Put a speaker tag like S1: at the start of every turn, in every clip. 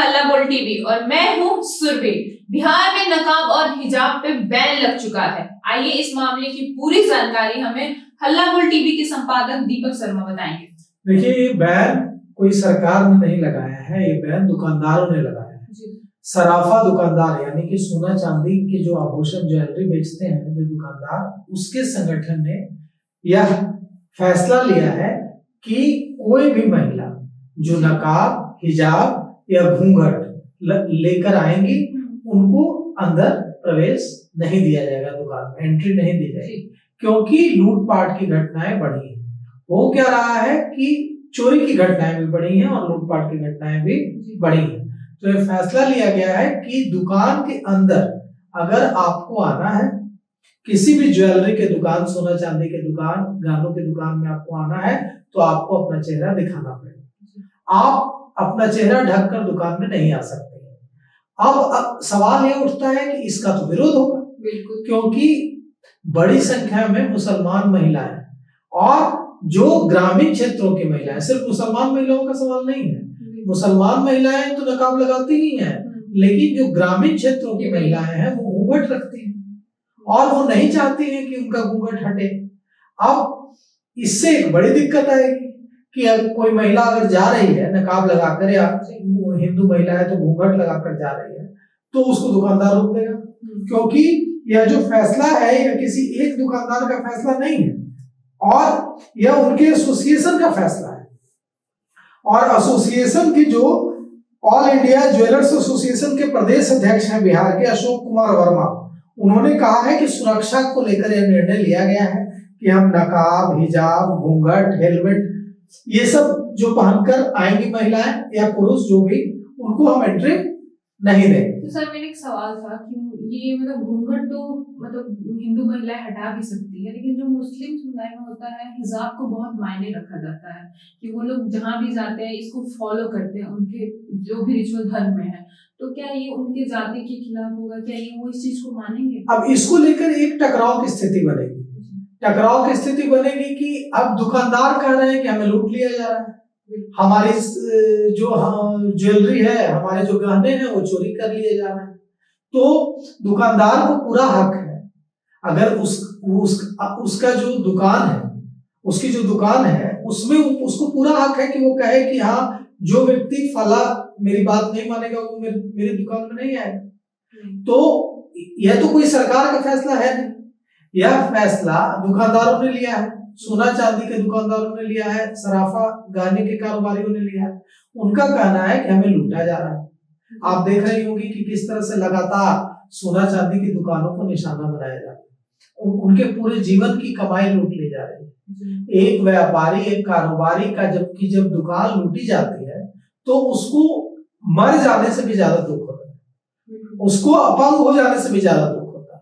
S1: हल्ला बोल टीवी और मैं हूँ सुरभि। बिहार में नकाब और हिजाब पे बैन लग चुका है। आइए इस मामले की पूरी जानकारी हमें हल्ला बोल टीवी के संपादक दीपक शर्मा बताएंगे।
S2: देखिए, ये बैन कोई सरकार ने नहीं लगाया है, ये बैन दुकानदारों ने लगाया है। सराफा दुकानदार यानी कि सोना चांदी के जो आभूषण ज्वेलरी बेचते हैं जो दुकानदार, उसके संगठन ने यह फैसला लिया है कि कोई भी महिला जो नकाब, हिजाब या घूंघट लेकर आएंगी उनको अंदर प्रवेश नहीं दिया जाएगा, दुकान में एंट्री नहीं दी जाएगी, क्योंकि लूटपाट की घटनाएं बढ़ी हैं। हो क्या रहा है कि चोरी की घटनाएं भी बढ़ी हैं और लूटपाट की घटनाएं भी बढ़ी हैं। तो ये फैसला लिया गया है कि दुकान के अंदर अगर आपको आना है, किसी भी ज्वेलरी के दुकान, सोना चांदी के दुकान, गहनों के दुकान में आपको आना है तो आपको अपना चेहरा दिखाना पड़ेगा। आप अपना चेहरा ढककर दुकान में नहीं आ सकते। अब सवाल ये उठता है कि इसका तो विरोध होगा, क्योंकि बड़ी संख्या में मुसलमान महिलाएं और जो ग्रामीण क्षेत्रों की महिलाएं, सिर्फ मुसलमान महिलाओं का सवाल नहीं है, मुसलमान महिलाएं तो नकाब लगाती ही हैं, लेकिन जो ग्रामीण क्षेत्रों की महिलाएं हैं वो घूंघट रखती हैं और वो नहीं चाहती हैं कि उनका घूंघट हटे। अब इससे एक बड़ी दिक्कत आएगी कि अगर कोई महिला अगर जा रही है नकाब लगाकर, या हिंदू महिला है तो घूंघट लगाकर जा रही है, तो उसको दुकानदार रोक देगा, क्योंकि यह जो फैसला है यह किसी एक दुकानदार का फैसला नहीं है और यह उनके एसोसिएशन का फैसला है। और एसोसिएशन की जो ऑल इंडिया ज्वेलर्स एसोसिएशन के प्रदेश अध्यक्ष हैं बिहार के, अशोक कुमार वर्मा, उन्होंने कहा है कि सुरक्षा को लेकर यह निर्णय लिया गया है कि हम नकाब, हिजाब, घूंघट, हेलमेट ये सब जो पहनकर आएंगी महिलाएं या पुरुष जो भी, उनको हम एंट्री नहीं देंगे।
S1: तो सर, मेरा एक सवाल था कि ये मतलब घूंघट तो मतलब हिंदू महिलाएं हटा भी सकती है, लेकिन जो मुस्लिम समुदाय में होता है हिजाब को बहुत मायने रखा जाता है कि वो लोग जहाँ भी जाते हैं इसको फॉलो करते हैं, उनके जो भी रिचुअल धर्म में है। तो क्या ये उनके जाति के खिलाफ होगा? क्या ये वो इस चीज को मानेंगे?
S2: अब इसको लेकर एक टकराव की स्थिति बनेगी। टकराव की स्थिति बनेगी कि अब दुकानदार कह रहे हैं कि हमें लूट लिया जा रहा है, हमारी जो ज्वेलरी है, हमारे जो गहने हैं वो चोरी कर लिए जा रहे हैं। तो दुकानदार को पूरा हक है, अगर उसका जो दुकान है, उसकी जो दुकान है उसमें उसको पूरा हक है कि वो कहे कि हाँ, जो व्यक्ति फला मेरी बात नहीं मानेगा वो मेरी दुकान में नहीं आएगा। तो यह तो कोई सरकार का फैसला है नहीं, यह फैसला दुकानदारों ने लिया है, सोना चांदी के दुकानदारों ने लिया है, सराफा गहने के कारोबारियों ने लिया है। उनका कहना है कि हमें लूटा जा रहा है। आप देख रही होंगी कि किस तरह से लगातार सोना चांदी की दुकानों को निशाना बनाया जा रहा है, उनके पूरे जीवन की कमाई लूट ली जा रही है। एक व्यापारी, एक कारोबारी का जब दुकान लूटी जाती है तो उसको मर जाने से भी ज्यादा दुख होता है, उसको अपंग हो जाने से भी ज्यादा दुख होता है।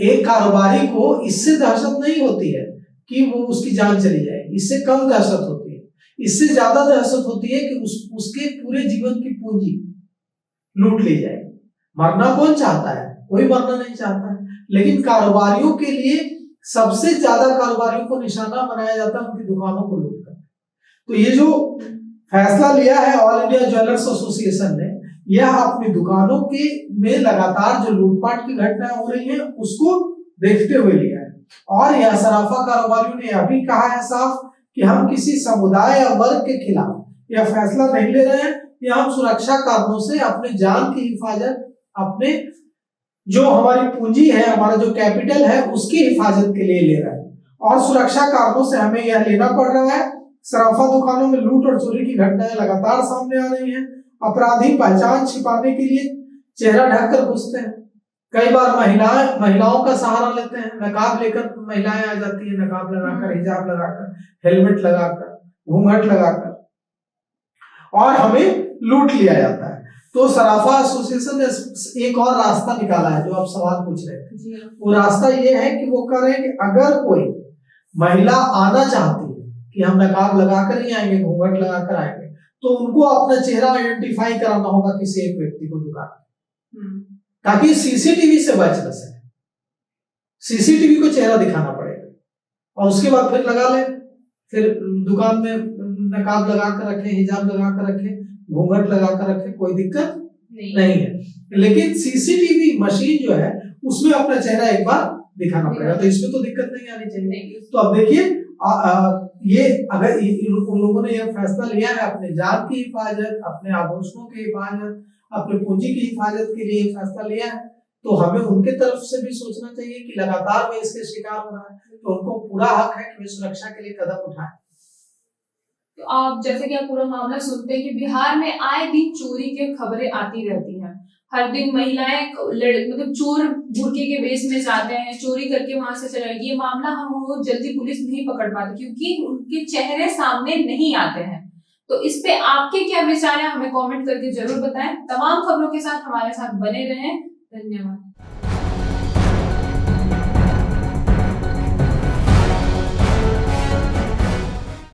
S2: एक कारोबारी को इससे दहशत नहीं होती है कि वो उसकी जान चली जाएगी, इससे कम दहशत होती है। इससे ज्यादा दहशत होती है कि उसके पूरे जीवन की पूंजी लूट ली जाएगी। मरना कौन चाहता है? कोई मरना नहीं चाहता है, लेकिन कारोबारियों के लिए सबसे ज्यादा कारोबारियों को निशाना बनाया जाता है उनकी दुकानों को लूट कर। तो ये जो फैसला लिया है ऑल इंडिया ज्वेलर्स एसोसिएशन ने, यह अपनी दुकानों के में लगातार जो लूटपाट की घटनाएं हो रही हैं उसको देखते हुए लिया है। और यह सराफा कारोबारियों ने यह भी कहा है साफ कि हम किसी समुदाय या वर्ग के खिलाफ यह फैसला नहीं ले रहे हैं, यह हम सुरक्षा कारणों से अपने जान की हिफाजत, अपने जो हमारी पूंजी है, हमारा जो कैपिटल है उसकी हिफाजत के लिए ले रहे हैं, और सुरक्षा कारणों से हमें यह लेना पड़ रहा है। सराफा दुकानों में लूट और चोरी की घटनाएं लगातार सामने आ रही हैं। अपराधी पहचान छिपाने के लिए चेहरा ढककर घुसते हैं। कई बार महिलाओं का सहारा लेते हैं, नकाब लेकर महिलाएं आ जाती है, नकाब लगाकर, हिजाब लगाकर, हेलमेट लगाकर, घूंघट लगाकर, और हमें लूट लिया जाता है। तो सराफा एसोसिएशन ने एक और रास्ता निकाला है, जो आप सवाल पूछ रहे थे। वो रास्ता ये है कि वो कह रहे हैं कि अगर कोई महिला आना चाहती है कि हम नकाब लगाकर ही आएंगे, घूंघट लगाकर आएंगे, तो उनको अपना चेहरा आइडेंटिफाई कराना होगा किसी एक व्यक्ति को दुकान, ताकि सीसीटीवी से बच न सके। सीसीटीवी को चेहरा दिखाना पड़ेगा और उसके बाद फिर लगा ले, फिर दुकान में नकाब लगा कर रखें, हिजाब लगा कर रखें, घूंघट लगा कर रखे, कोई दिक्कत
S1: नहीं
S2: नहीं है। लेकिन सीसीटीवी मशीन जो है उसमें अपना चेहरा एक बार दिखाना पड़ेगा, तो इसमें तो दिक्कत नहीं आनी चाहिए। तो अब देखिए ये अगर उन लोगों ने यह फैसला लिया है अपने जान की हिफाजत, अपने आभूषणों की हिफाजत, अपने पूंजी की हिफाजत के लिए फैसला लिया है, तो हमें उनके तरफ से भी सोचना चाहिए कि लगातार वे इसके शिकार हो रहा है, तो उनको पूरा हक है कि वे सुरक्षा के लिए कदम उठाएं।
S1: तो आप जैसे कि आप पूरा मामला सुनते हैं कि बिहार में आए दिन चोरी की खबरें आती रहती हैं। हर दिन महिलाएं मतलब चोर बुर्के के बेस में जाते हैं, चोरी करके वहां से चले। ये मामला हम जल्दी पुलिस नहीं पकड़ पाती क्योंकि उनके चेहरे सामने नहीं आते हैं। तो इस पे आपके क्या विचार है, हमें कमेंट करके जरूर बताएं। तमाम खबरों के साथ हमारे साथ बने रहें। धन्यवाद।